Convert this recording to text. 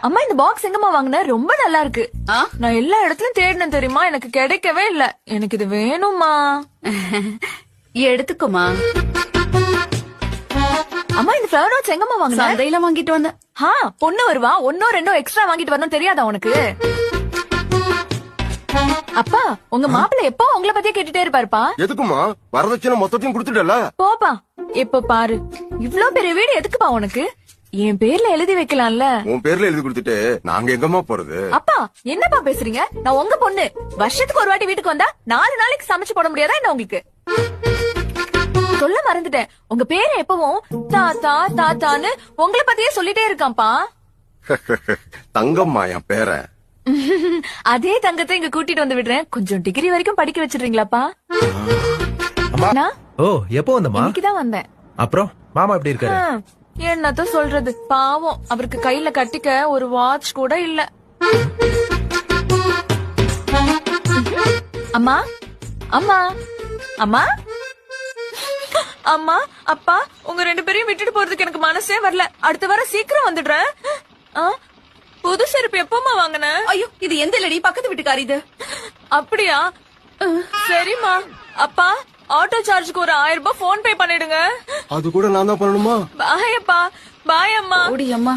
அம்மா இந்த பாக்ஸ் எங்கம்மா வாங்குன? ரொம்ப நல்லா இருக்கு. நான் எல்லா இடத்துலயும் தேடினேன் தெரியுமா, எனக்கு கிடைக்கவே இல்ல. எனக்கு இது வேணும்மா. எடுத்துக்கோமா. அம்மா இந்த ஃபிளவர் நோட்ஸ் எங்கம்மா வாங்குன? சந்தையில வாங்கிட்டு வந்தேன். பொண்ணு வருவா, ஒன்னோ ரெண்டோ எக்ஸ்ட்ரா வாங்கிட்டு வரணும் தெரியாதா உனக்கு? அப்பா உங்க மாப்பிள்ளை எப்போ உங்களை பத்தியே கேட்டுட்டே இருப்பாருப்பா. எதுக்குமா? வரதட்சணை மொத்தத்தையும் கொடுத்துட்டல. போப்பா, இப்ப பாரு இவ்ளோ பெரிய வீடு எதுக்குப்பா உனக்கு? என் பேர்ல எழுதி வைக்கலாம்ல. உன் பேர்ல எழுதி கொடுத்துட்டு நாங்க எங்கம்மா போறது? அப்பா என்னப்பா பேசுறீங்க? நான் உங்க பொண்ணு. வருஷத்துக்கு ஒரு வாட்டி வீட்டுக்கு வந்தா 4 நாளைக்கு சமைச்சு போட முடியாதா என்ன உங்களுக்கு? சொல்ல மறந்துட்டேன், உங்க பேரை எப்பவும் தாத்தா தாத்தான்னு உங்களை பத்தியே சொல்லிட்டே இருக்கான்ப்பா. தங்கம்மா என் பேர. அதே தங்கத்தை இங்க கூட்டிட்டு வந்து விடுறேன். கொஞ்சம் டிகிரி வரைக்கும் படிக்க வச்சிடுறீங்களாப்பா? ஓ எப்போ வந்தமா? இன்னைக்குதான் வந்தேன். அப்புறம் மாமா எப்படி இருக்காரு? என்னத்த சொல்றது, பாவம் அவருக்கு கையில கட்டிக்க ஒரு வாட்ச் கூட இல்ல. அம்மா அம்மா அம்மா அம்மா அப்பா, உங்க 2 பேரையும் விட்டுட்டு போறதுக்கு எனக்கு மனசே வரல. அடுத்த வாரம் சீக்கிரம் வந்துடுறேன். புது செருப்பு எப்பமா வாங்கின? ஐயோ இது எந்த இல்லடி, பக்கத்து வீட்டுக்காரி இது. அப்படியா? சரிம்மா. அப்பா ஆட்டோ சார்ஜுக்கு ஒரு 1000 ரூபாய் போன் பே பண்ணிடுங்க. அது கூட நான் தான் பண்ணணுமா? பாய் அப்பா. பாய் அம்மா. ஓடி அம்மா.